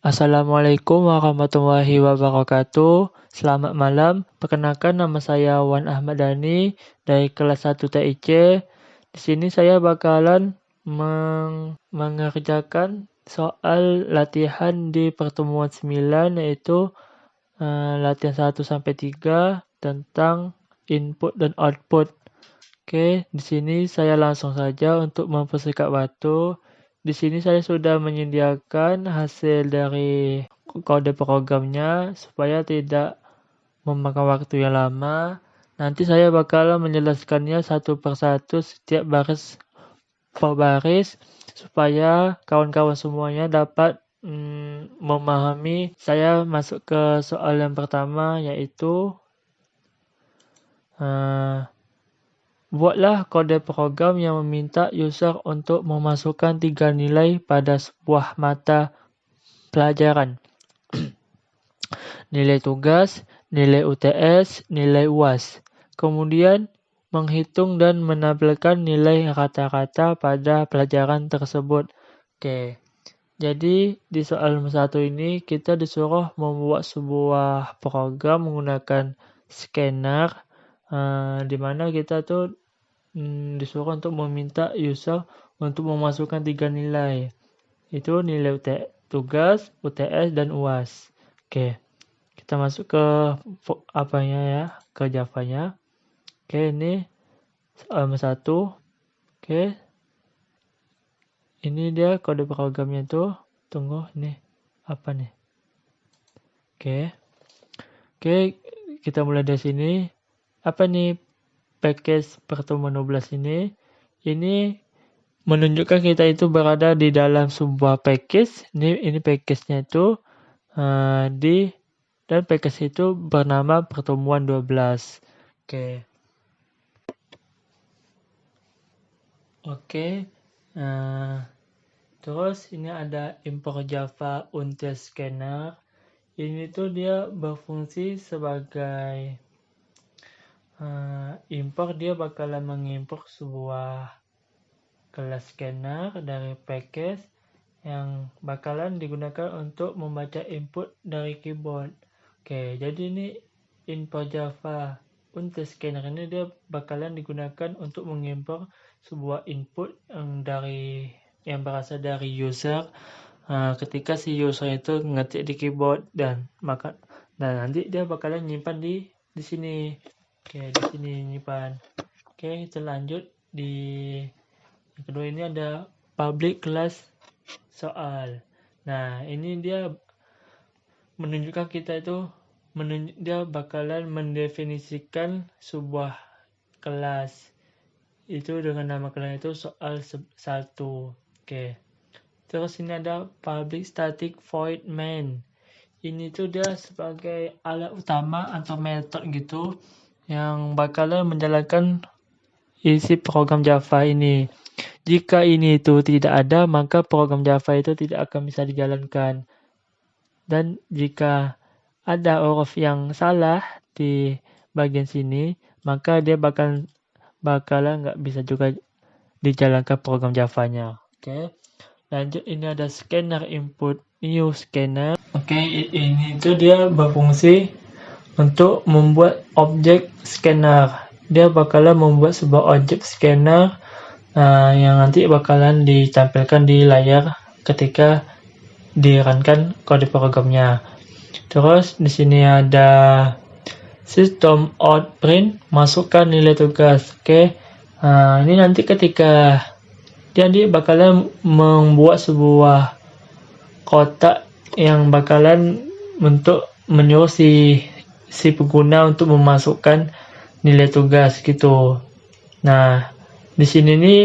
Assalamualaikum warahmatullahi wabarakatuh. Selamat malam. Perkenalkan, nama saya Wan Ahmad Dhani dari kelas 1 TIC. Di sini saya bakalan mengerjakan soal latihan di pertemuan 9, yaitu latihan 1 sampai 3 tentang input dan output. Oke, di sini saya langsung saja untuk mempersingkat waktu. Di sini saya sudah menyediakan hasil dari kode programnya supaya tidak memakan waktu yang lama. Nanti saya bakal menjelaskannya satu persatu setiap baris per baris supaya kawan-kawan semuanya dapat memahami. Saya masuk ke soal yang pertama, yaitu buatlah kode program yang meminta user untuk memasukkan 3 nilai pada sebuah mata pelajaran. Nilai tugas, nilai UTS, nilai UAS. Kemudian menghitung dan menampilkan nilai rata-rata pada pelajaran tersebut. Oke. Jadi di soal 1 ini kita disuruh membuat sebuah program menggunakan scanner, di mana kita tuh disuruh untuk meminta user untuk memasukkan 3 nilai. Itu nilai tugas, UTS, dan UAS. Oke, kita masuk ke ke Java-nya. Oke, ini soal 1. Oke, ini dia kode programnya tuh. Tunggu, ini apa nih? Oke, kita mulai dari sini. Apa nih package pertemuan 12 ini menunjukkan kita itu berada di dalam sebuah package. Ini package-nya itu dan package itu bernama pertemuan 12. Oke. Terus ini ada import Java Until Scanner. Ini tuh dia berfungsi sebagai import. Dia bakalan mengimport sebuah kelas scanner dari package yang bakalan digunakan untuk membaca input dari keyboard. Oke, jadi ini import Java untuk scanner ini dia bakalan digunakan untuk mengimport sebuah input yang berasal dari user ketika si user itu ngetik di keyboard dan nanti dia bakalan nyimpan di sini. Oke, di sini nyimpan. Oke, kita lanjut di yang kedua. Ini ada public class soal. Nah, ini dia menunjukkan kita itu dia bakalan mendefinisikan sebuah kelas itu dengan nama kelas itu soal 1. Oke. Terus ini ada public static void main. Ini tuh dia sebagai alat utama atau metode gitu yang bakalan menjalankan isi program Java ini. Jika ini itu tidak ada, maka program Java itu tidak akan bisa dijalankan. Dan jika ada huruf yang salah di bagian sini, maka dia bakalan nggak bisa juga dijalankan program Java-nya. Oke. Lanjut, ini ada scanner input new scanner. Oke, ini itu dia berfungsi untuk membuat objek scanner. Dia bakalan membuat sebuah objek scanner yang nanti bakalan ditampilkan di layar ketika di-runkan kode programnya. Terus di sini ada system out print, masukkan nilai tugas. Oke. Ini nanti ketika dia bakalan membuat sebuah kotak yang bakalan untuk menyuruh si pengguna untuk memasukkan nilai tugas gitu. Nah, di sini nih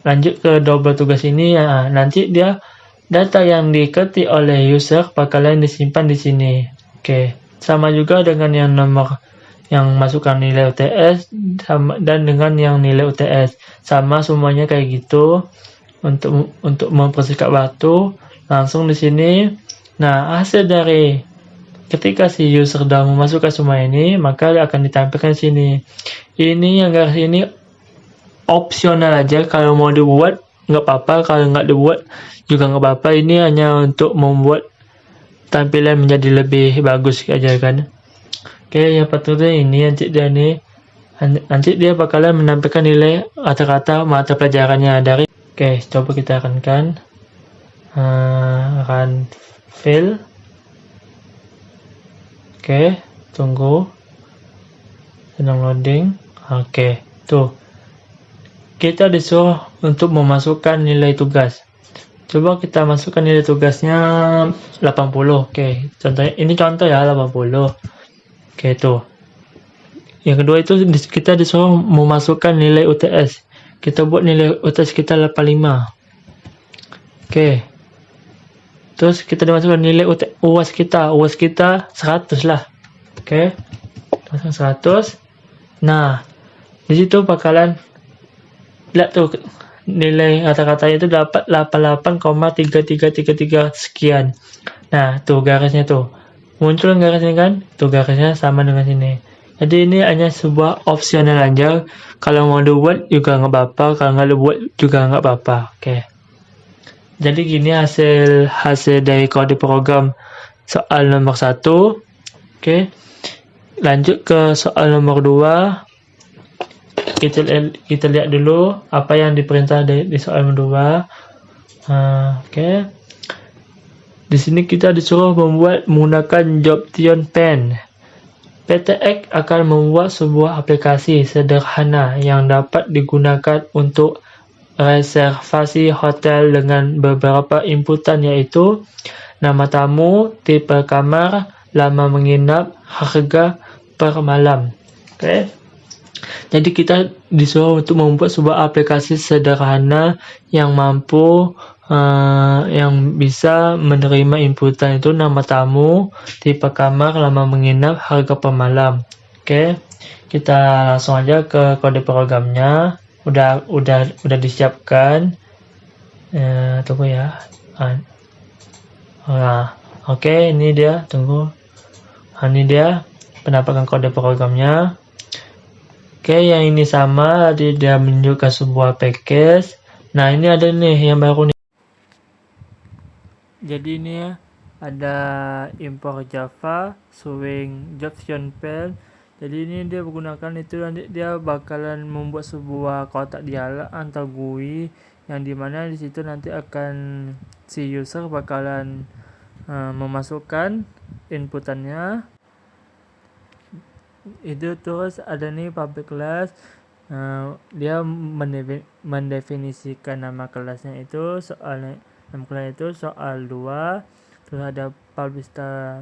lanjut ke double tugas ini ya. Nanti dia data yang diketik oleh user bakalan disimpan di sini. Oke. Sama juga dengan yang nomor yang masukkan nilai UTS dan dengan yang nilai UTS. Sama semuanya kayak gitu. Untuk mempersingkat waktu, langsung di sini. Nah, hasil dari ketika si user sudah memasukkan semua ini, maka akan ditampilkan di sini. Ini yang garis ini opsional aja, kalau mau dibuat nggak apa-apa, kalau nggak dibuat juga nggak apa-apa. Ini hanya untuk membuat tampilan menjadi lebih bagus aja kan. Oke, yang pertama ini nanti dia bakalan menampilkan nilai rata-rata mata pelajarannya dari. Oke, coba kita akan run fail. Oke, tunggu sedang loading. Oke, tuh kita disuruh untuk memasukkan nilai tugas. Coba kita masukkan nilai tugasnya 80. Oke, contohnya ini contoh ya 80. Oke, tuh. Yang kedua itu kita disuruh memasukkan nilai UTS. Kita buat nilai UTS kita 85. Oke. Terus kita dimasukkan nilai UAS kita. UAS kita 100 lah. Oke. Masuk 100. Nah, di situ bakalan lihat tuh nilai kata-katanya itu dapat 88,3333 sekian. Nah, tuh garisnya tuh. Muncul garisnya kan? Tuh garisnya sama dengan sini. Jadi ini hanya sebuah opsional aja. Kalau mau dibuat juga nggak apa-apa, kalau nggak dibuat juga nggak apa-apa. Oke. Jadi gini hasil dari kode program soal nomor 1. Oke. Lanjut ke soal nomor 2. Kita lihat dulu apa yang diperintah di soal nomor 2. Oke. Di sini kita disuruh membuat menggunakan Jobtion Pen. PTX akan membuat sebuah aplikasi sederhana yang dapat digunakan untuk reservasi hotel dengan beberapa inputan, yaitu nama tamu, tipe kamar, lama menginap, harga per malam. Oke. Jadi kita disuruh untuk membuat sebuah aplikasi sederhana yang mampu yang bisa menerima inputan itu nama tamu, tipe kamar, lama menginap, harga per malam. Oke, kita langsung aja ke kode programnya. Udah disiapkan. Tunggu ya. Oke, ini dia. Tunggu. Ini dia penampakan kode programnya. Oke, yang ini sama. Tadi dia menunjukkan sebuah package. Nah, ini ada nih yang baru nih. Jadi ini ya, ada import Java, swing Jobtion Pen. Jadi ini dia menggunakan itu, nanti dia bakalan membuat sebuah kotak dialog antar GUI yang dimana di situ nanti akan si user bakalan memasukkan inputannya. Itu terus ada nih public class. Dia mendefinisikan nama kelasnya itu nama kelas itu soal 2. Terus ada publish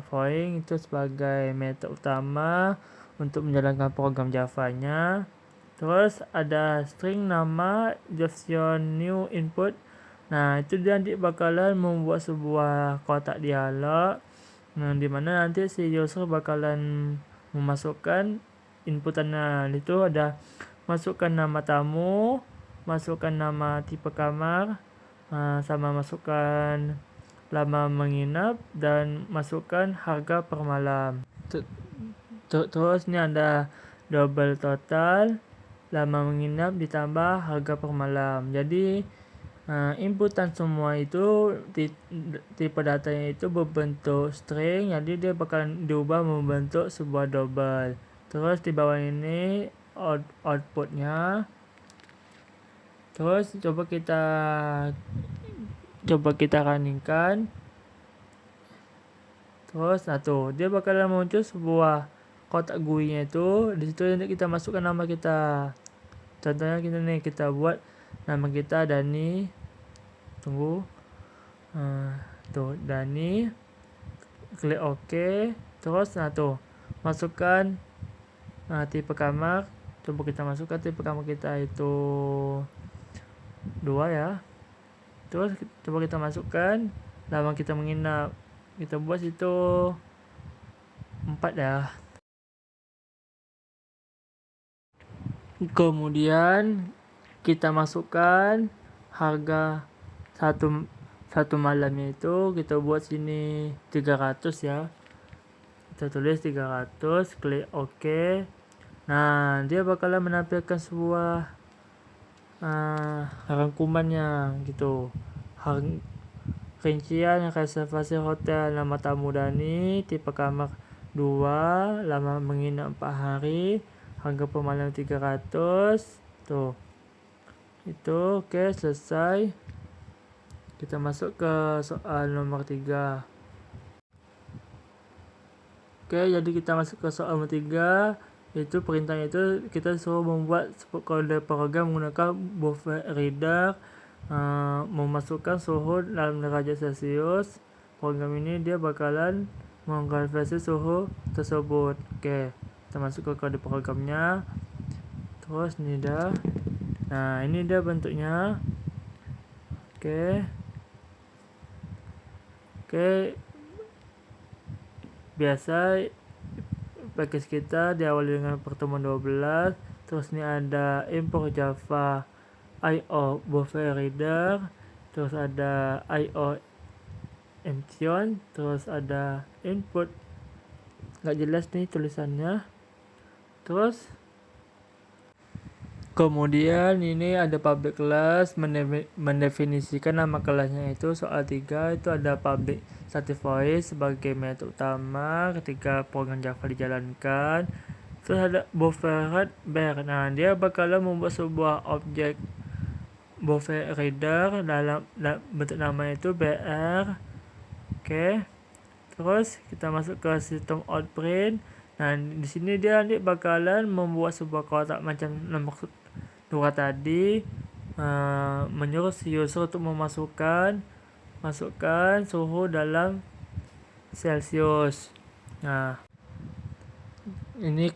void itu sebagai metode utama untuk menjalankan program Java-nya. Terus ada string nama Jobtion new input. Nah, itu dia nanti bakalan membuat sebuah kotak dialog. Nah, dimana nanti si user bakalan memasukkan inputannya. Itu ada masukkan nama tamu, masukkan nama tipe kamar, sama masukkan lama menginap, dan masukkan harga per malam. Terus ini ada double total, lama menginap ditambah harga per malam. Jadi inputan semua itu tipe datanya itu berbentuk string, jadi dia bakalan diubah membentuk sebuah double. Terus di bawah ini outputnya. Terus coba kita runningkan. Terus tuh dia bakalan muncul sebuah kotak GUI-nya itu. Di situ nanti kita masukkan nama kita. Contohnya kita buat nama kita Dani. Tunggu. Tuh Dani. Klik OK. Terus tuh masukkan tipe kamar. Coba kita masukkan tipe kamar kita itu 2 ya. Terus coba kita masukkan lama kita menginap. Kita buat itu 4 ya. Kemudian kita masukkan harga satu malamnya itu, kita buat sini 300 ya. Kita tulis 300, klik OK. Nah, dia bakalan menampilkan sebuah rangkumannya gitu. Rincian reservasi hotel, nama tamu Dani, tipe kamar 2, lama menginap 4 hari, harga per malam 300. Tuh. Itu oke, selesai. Kita masuk ke soal nomor 3. Oke, jadi kita masuk ke soal nomor 3. Itu perintahnya itu kita suruh membuat kode program menggunakan buffer reader, memasukkan suhu dalam derajat Celcius. Program ini dia bakalan mengkonversi suhu tersebut. Oke, kita masuk ke kode programnya. Terus ini dah. Nah, ini dia bentuknya. Oke, biasa package kita diawali dengan pertemuan 12. Terus ini ada import Java IO buffer reader, terus ada IO emption, terus ada input, nggak jelas nih tulisannya. Terus kemudian ini ada public class, mendefinisikan nama kelasnya. Itu soal 3 itu ada public static void sebagai metode utama ketika program Java dijalankan. Terus ada buffer bear. Nah, dia bakalan membuat sebuah objek buffer reader dalam bentuk nama itu BR. Oke. Terus kita masuk ke sistem outprint. Nah, di sini dia nanti bakalan membuat sebuah kotak macam nomor 2 tadi, menyuruh si user untuk masukkan suhu dalam Celcius. Nah, ini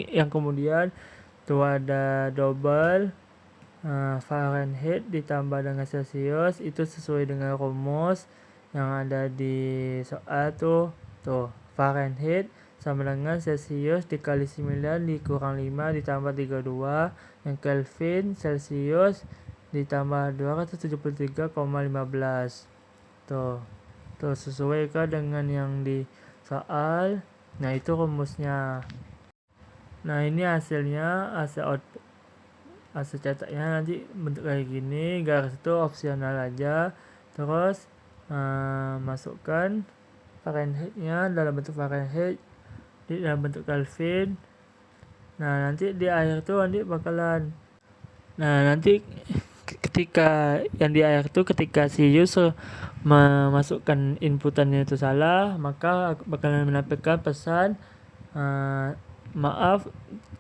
yang kemudian tuh ada double Fahrenheit ditambah dengan Celcius, itu sesuai dengan rumus yang ada di soal tuh Fahrenheit sama dengan Celcius dikali 9 dikurang 5 ditambah 32, yang Kelvin Celcius ditambah 273,15. tuh sesuai kan dengan yang di soal. Nah, itu rumusnya. Nah, ini hasilnya, hasil cetaknya nanti bentuk kayak gini. Garis itu opsional aja. Terus masukkan Fahrenheit-nya dalam bentuk Fahrenheit, di dalam bentuk Kelvin. Nah, nanti di akhir tuh nanti bakalan, nanti ketika yang di akhir tuh ketika si user memasukkan inputannya itu salah, maka bakalan menampilkan pesan maaf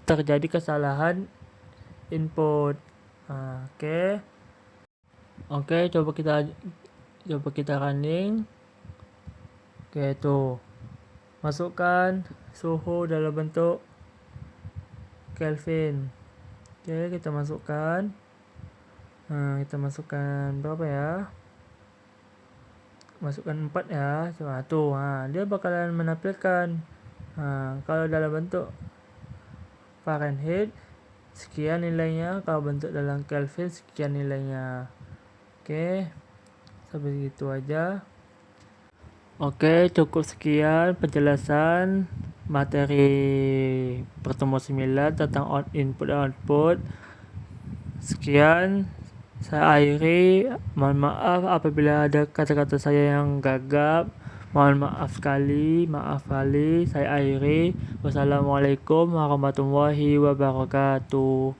terjadi kesalahan input. Oke, coba kita running. Oke, tuh masukkan suhu dalam bentuk Kelvin. Oke, kita masukkan. Kita masukkan berapa ya? Masukkan 4 ya. Coba tuh. Dia bakalan menampilkan kalau dalam bentuk Fahrenheit sekian nilainya, kalau bentuk dalam Kelvin sekian nilainya. Oke, sampai segitu aja. Oke, cukup sekian penjelasan materi pertemuan 9 tentang input dan output. Sekian, saya akhiri. Mohon maaf apabila ada kata-kata saya yang gagap. Mohon maaf sekali, saya akhiri. Wassalamualaikum warahmatullahi wabarakatuh.